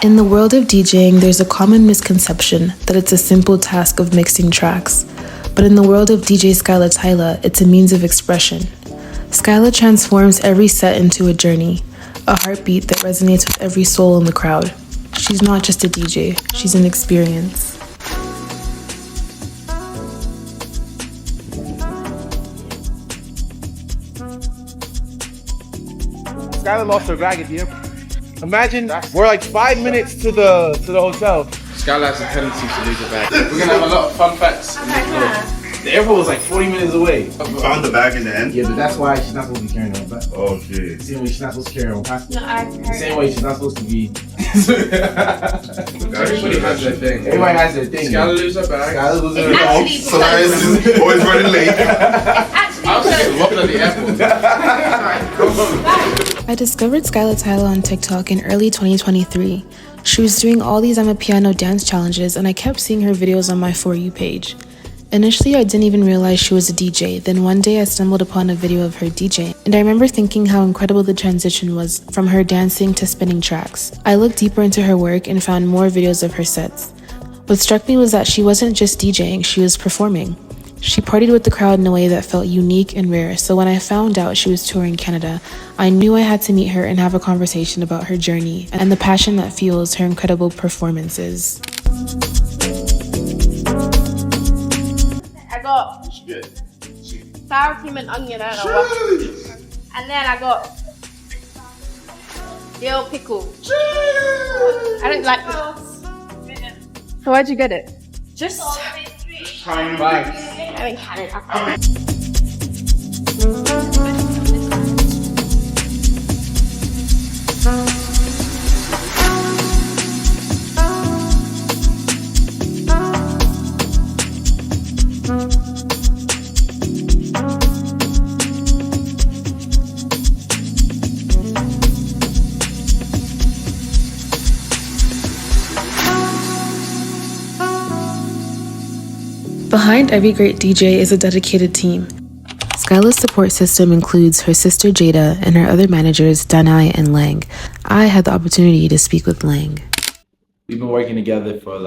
In the world of DJing, there's a common misconception that it's a simple task of mixing tracks. But in the world of DJ Skyla Tylaa, it's a means of expression. Skyla transforms every set into a journey, a heartbeat that resonates with every soul in the crowd. She's not just a DJ, she's an experience. Skyla lost her bag here. Imagine we're like 5 minutes to the hotel. Skyla has a tendency to lose her bag. We're gonna have a lot of fun facts. The airport was like 40 minutes away. You found the bag in the end? Yeah, but that's why she's not supposed to be carrying her bag. Okay. The same way she's not supposed to carry her own passport. No, I The same way she's not supposed to be. Everybody has their thing. Everybody has their thing. Skyla lose her bag. Skyla loses her bag. Solaris is always running late. I was just looking at the airport. I discovered Skyla Tylaa on TikTok in early 2023. She was doing all these amapiano dance challenges and I kept seeing her videos on my For You page. Initially, I didn't even realize she was a DJ. Then one day I stumbled upon a video of her DJing, and I remember thinking how incredible the transition was from her dancing to spinning tracks. I looked deeper into her work and found more videos of her sets. What struck me was that she wasn't just DJing, she was performing. She partied with the crowd in a way that felt unique and rare, so when I found out she was touring Canada, I knew I had to meet her and have a conversation about her journey and the passion that fuels her incredible performances. I got sour cream and onion, I don't know what. And then I got dill pickle. I don't like this. So where'd you get it? Just Trying I haven't had it. Behind every great DJ is a dedicated team. Skyla's support system includes her sister Jada and her other managers Danai and Lang. I had the opportunity to speak with Lang. We've been working together for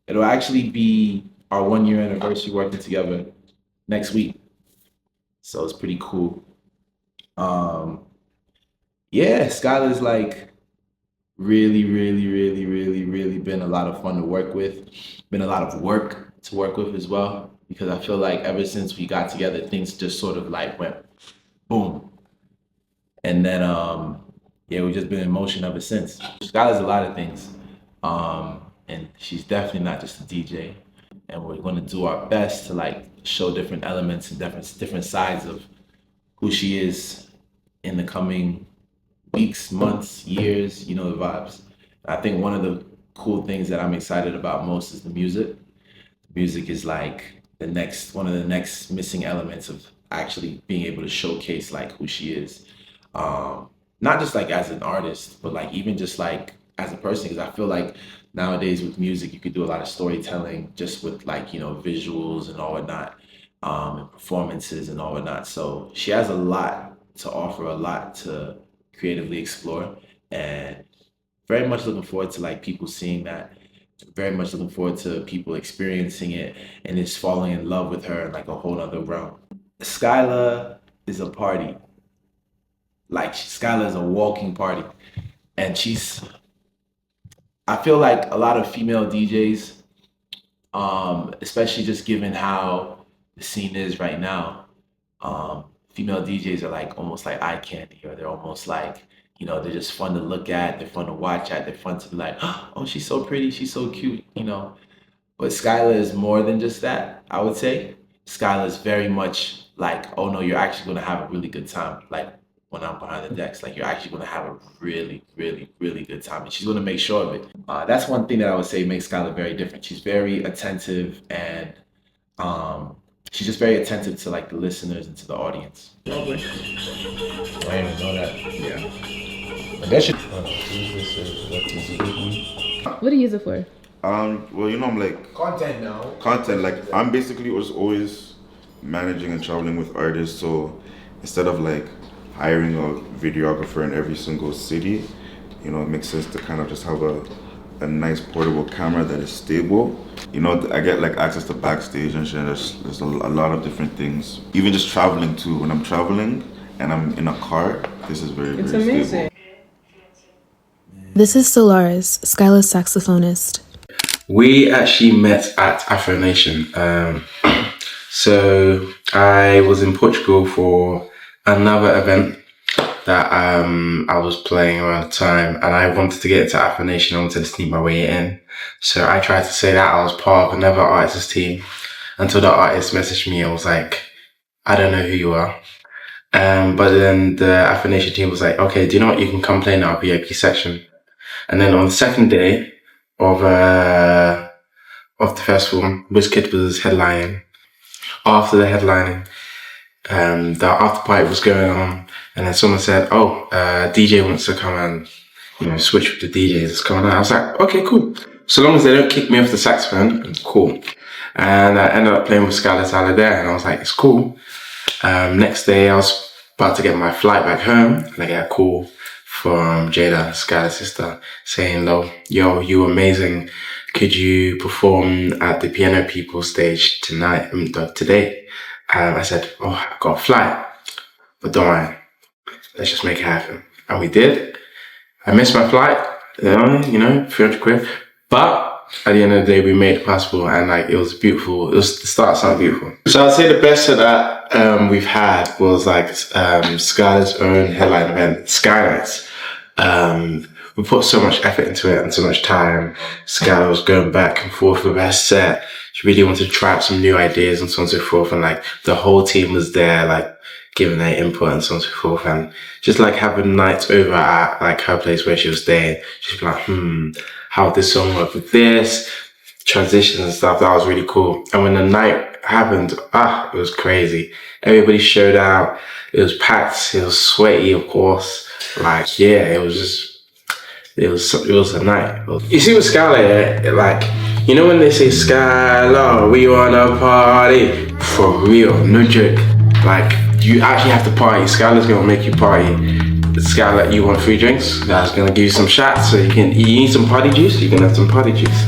it'll actually be our 1 year anniversary working together next week. So it's pretty cool. Yeah, Skyla's really been a lot of fun to work with. Been a lot of work to work with as well, because I feel like ever since we got together, things just sort of went boom. And then, yeah, we've just been in motion ever since. Skyla's a lot of things. And she's definitely not just a DJ. And we're gonna do our best to show different elements and different sides of who she is in the coming weeks, months, years, you know the vibes. I think one of the cool things that I'm excited about most is the music. The music is one of the next missing elements of actually being able to showcase who she is. Not just as an artist, but even just as a person, because I feel nowadays with music you could do a lot of storytelling just with visuals and all whatnot, and performances and all whatnot. So she has a lot to offer, a lot to creatively explore, and very much looking forward to people seeing that. Very much looking forward to people experiencing it and just falling in love with her in a whole nother realm. Skyla is a party. Skyla is a walking party. And I feel like a lot of female DJs, especially just given how the scene is right now, female DJs are almost like eye candy, or they're almost they're just fun to look at, they're fun to watch at, they're fun to be oh, she's so pretty, she's so cute, But Skyla is more than just that, I would say. Skyla is very much oh no, you're actually gonna have a really good time. When I'm behind the decks, you're actually gonna have a really good time, and she's gonna make sure of it. That's one thing that I would say makes Skyla very different. She's very attentive, and she's just very attentive to the listeners and to the audience. I didn't even know that. Yeah. That should. What do you use it for? Well, I'm Content now. content. I'm basically always managing and traveling with artists. So instead of hiring a videographer in every single city, you know, it makes sense to kind of just have a nice portable camera that is stable. You know, I get like access to backstage and shit. There's a lot of different things. Even just traveling too. When I'm traveling and I'm in a car, this is very, very amazing. stable. This is Solaris, Skyla's saxophonist. We actually met at Afro Nation. So I was in Portugal for another event that I was playing around the time, and I wanted to get into Afro Nation. I wanted to sneak my way in. So I tried to say that I was part of another artist's team until the artist messaged me. I was like, I don't know who you are. But then the Afro Nation team was like, okay, do you know what? You can come play in our VIP section. And then on the second day of the festival, WizKid was headlining. After the headlining, the after party was going on, and then someone said, "Oh, DJ wants to come and, you know, switch with the DJs that's coming on." I was like, "Okay, cool. So long as they don't kick me off the saxophone, cool." And I ended up playing with Skyla Tylaa there, and I was like, "It's cool." Next day, I was about to get my flight back home, and I get a call from Jada, Skyla's sister, saying, "Yo, you amazing. Could you perform at the Piano People stage today?" I said, "Oh, I've got a flight, but don't worry, let's just make it happen." And we did. I missed my flight, you know, 300 quid. But at the end of the day, we made it possible, and like, it was beautiful. It was the start of something beautiful. So I'd say the best set that we've had was like Skyla's own headline event, Skylights. We put so much effort into it and so much time. Skyla was going back and forth with her set. She really wanted to try out some new ideas and so on and so forth. And like, the whole team was there, like, giving their input and so on and so forth. And just like having nights over at like her place where she was staying, she'd be like, how would this song work with this? Transitions and stuff. That was really cool. And when the night happened, it was crazy. Everybody showed out. It was packed. It was sweaty, of course. Like, yeah, it was a night. You see with Skyla, yeah, like, you know when they say, "Skyla, we wanna party," for real, no joke. Like, you actually have to party. Skyla's gonna make you party. Skyla, you want free drinks? That's gonna give you some shots, so you need some party juice, you can have some party juice.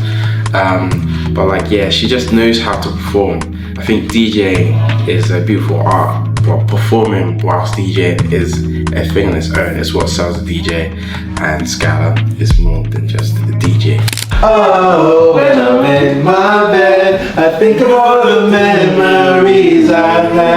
But like, yeah, she just knows how to perform. I think DJing is a beautiful art, but performing whilst DJing is a thing on its own. It's what sells a DJ, and Skyla is more than just a DJ. Oh, when I'm in my bed, I think of all the memories I've had.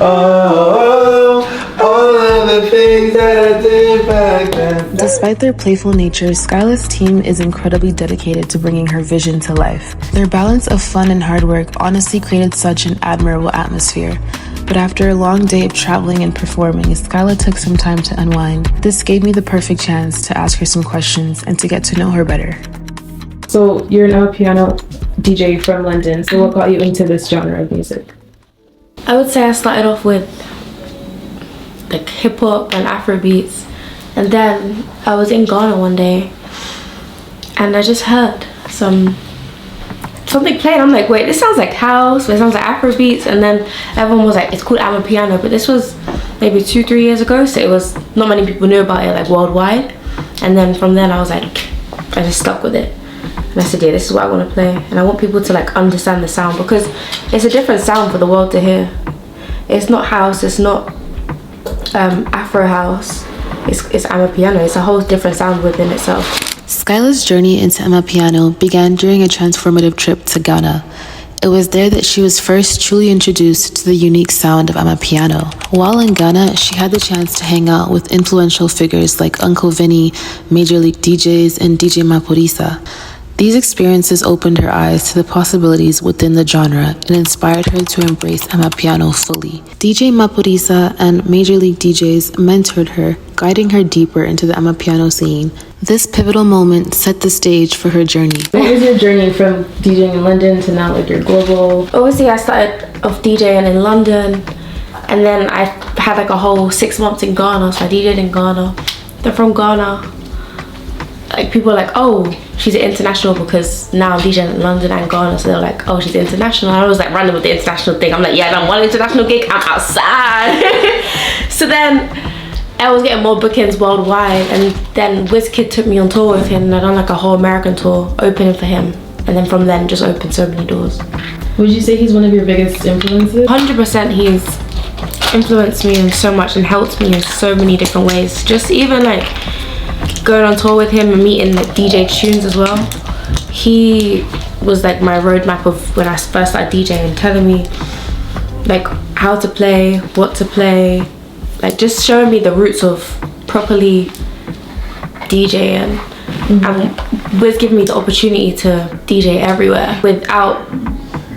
Oh, all of the things that I did back then. Despite their playful nature, Skyla's team is incredibly dedicated to bringing her vision to life. Their balance of fun and hard work honestly created such an admirable atmosphere. But after a long day of traveling and performing, Skyla took some time to unwind. This gave me the perfect chance to ask her some questions and to get to know her better. So you're an amapiano DJ from London. So what got you into this genre of music? I would say I started off with like hip hop and Afro beats, and then I was in Ghana one day and I just heard something playing. I'm like, wait, this sounds like house, it sounds like Afro beats, and then everyone was like, it's called amapiano. But this was maybe 2-3 years ago, so it was not many people knew about it like worldwide. And then from then I was like, I just stuck with it. And I said, yeah, this is what I want to play, and I want people to like understand the sound, because it's a different sound for the world to hear. It's not house, it's not Afro house, it's amapiano. It's a whole different sound within itself. Skyla's journey into amapiano began during a transformative trip to Ghana. It was there that she was first truly introduced to the unique sound of amapiano. While in Ghana, she had the chance to hang out with influential figures like Uncle Vinny, Major League DJs, and DJ Maporisa. These experiences opened her eyes to the possibilities within the genre and inspired her to embrace amapiano fully. DJ Maporisa and Major League DJs mentored her, guiding her deeper into the amapiano scene. This pivotal moment set the stage for her journey. What was your journey from DJing in London to now like you're global? Obviously, I started off DJing in London, and then I had like a whole 6 months in Ghana, so I DJed in Ghana. Then from Ghana, like people were like, oh, she's an international, because now I'm DJing in London and Ghana, so they're like, oh, she's international. And I was like running with the international thing. I'm like, yeah, I done one international gig, I'm outside. So then I was getting more bookings worldwide, and then Wizkid took me on tour with him, and I done like a whole American tour opening for him, and then from then just opened so many doors. Would you say he's one of your biggest influences? 100%. He's influenced me in so much and helped me in so many different ways. Just even like going on tour with him and meeting like DJ tunes as well. He was like my roadmap of when I first started DJing, telling me like how to play, what to play, like just showing me the roots of properly DJing. And Wiz giving me the opportunity to DJ everywhere without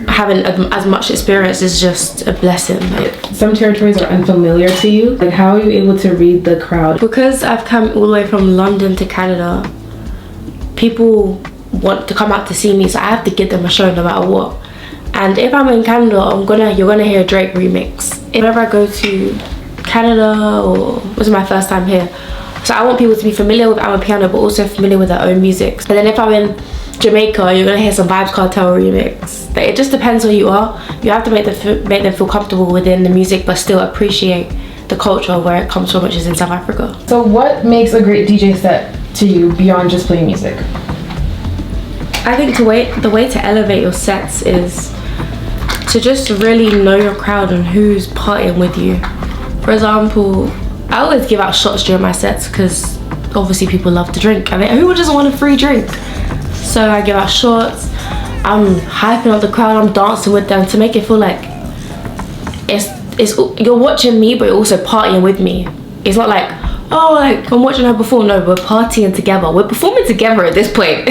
having as much experience is just a blessing. Like, some territories are unfamiliar to you. Like, how are you able to read the crowd? Because I've come all the way from London to Canada, people want to come out to see me, so I have to give them a show no matter what. And if I'm in Canada, you're gonna hear a Drake remix. Whenever I go to Canada, or this is my first time here, so I want people to be familiar with amapiano but also familiar with their own music. And then if I'm in Jamaica, you're gonna hear some Vibes Cartel remix. But it just depends where you are. You have to make them feel comfortable within the music but still appreciate the culture where it comes from, which is in South Africa. So what makes a great DJ set to you beyond just playing music? I think the way to elevate your sets is to just really know your crowd and who's partying with you. For example, I always give out shots during my sets because obviously people love to drink. I mean, who would just want a free drink? So I give out shots, I'm hyping up the crowd, I'm dancing with them to make it feel like it's you're watching me but you're also partying with me. It's not like, oh, like I'm watching her perform. No, we're partying together. We're performing together at this point.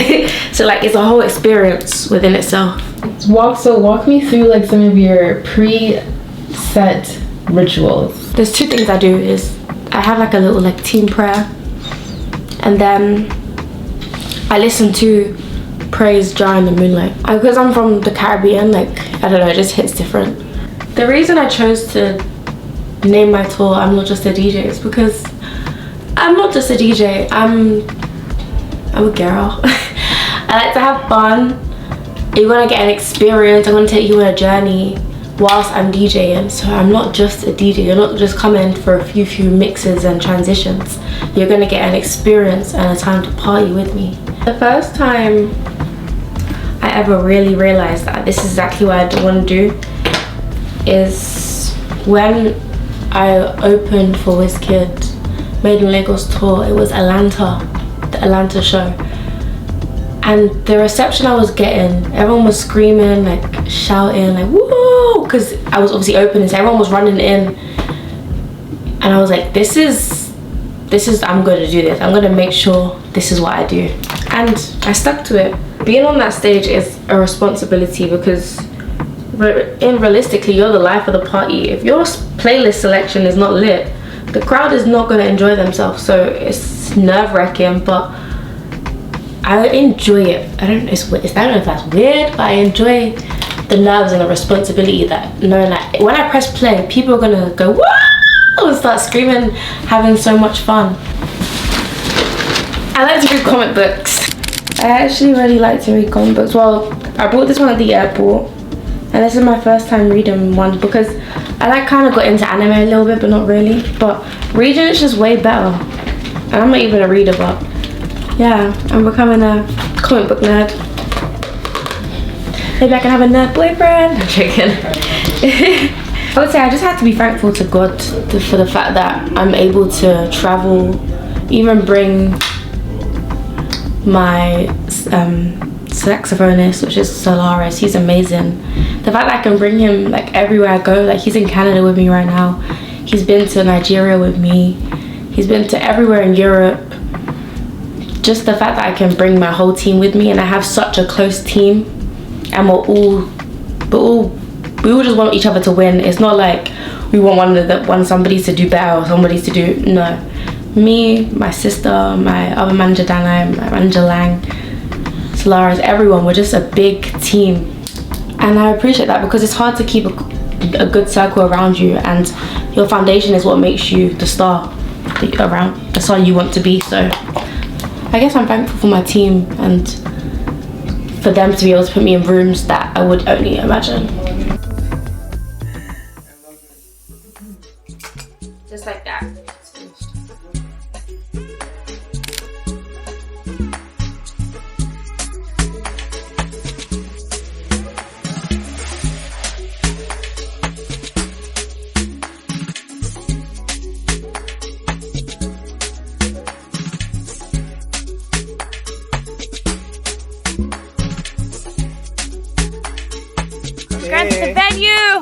So like it's a whole experience within itself. Walk me through like some of your pre-set rituals. There's two things I do. Is I have like a little like team prayer, and then I listen to praise during the moonlight. Because I'm from the Caribbean, like I don't know, it just hits different. The reason I chose to name my tour I'm Not Just a DJ is because I'm not just a DJ, I'm a girl. I like to have fun. You're gonna get an experience, I'm gonna take you on a journey whilst I'm DJing. So I'm not just a DJ, you're not just coming for a few mixes and transitions. You're gonna get an experience and a time to party with me. The first time I ever really realized that this is exactly what I want to do is when I opened for Wizkid Made in Lagos tour. It was the Atlanta show, and the reception I was getting, everyone was screaming, like shouting, like woo, because I was obviously opening, so everyone was running in, and I was like, this is I'm going to do this. I'm going to make sure this is what I do, and I stuck to it. Being on that stage is a responsibility because realistically you're the life of the party. If your playlist selection is not lit, the crowd is not going to enjoy themselves. So it's nerve-wracking, but I enjoy it. I don't know if that's weird, but I enjoy the nerves and the responsibility that knowing that when I press play, people are going to go whoa and start screaming, having so much fun. I like to read comic books. I actually really like to read comic books. Well, I bought this one at the airport, and this is my first time reading one because I like kind of got into anime a little bit, but not really. But reading is just way better. And I'm not even a reader, but yeah, I'm becoming a comic book nerd. Maybe I can have a nerd boyfriend. I'm joking. I would say I just have to be thankful to God for the fact that I'm able to travel, even bring my saxophonist, which is Solaris. He's amazing. The fact that I can bring him like everywhere I go, like he's in Canada with me right now, he's been to Nigeria with me, he's been to everywhere in Europe. Just the fact that I can bring my whole team with me, and I have such a close team, and we all just want each other to win. It's not like we want somebody to do better or somebody to do, no. Me, my sister, my other manager Dana, my manager Lang, Solaris, everyone, we're just a big team. And I appreciate that because it's hard to keep a good circle around you, and your foundation is what makes you the star the star you want to be. So I guess I'm thankful for my team and for them to be able to put me in rooms that I would only imagine. Just like that. It's finished. Going to the venue.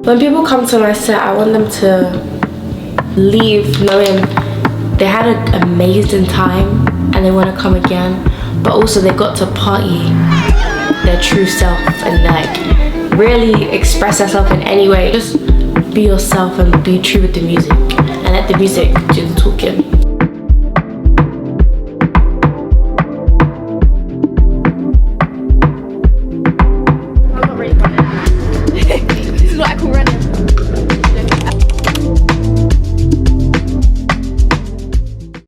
When people come to my set, I want them to leave knowing they had an amazing time and they want to come again, but also they got to party their true self and like really express themselves in any way. Just be yourself and be true with the music and let the music do the talking.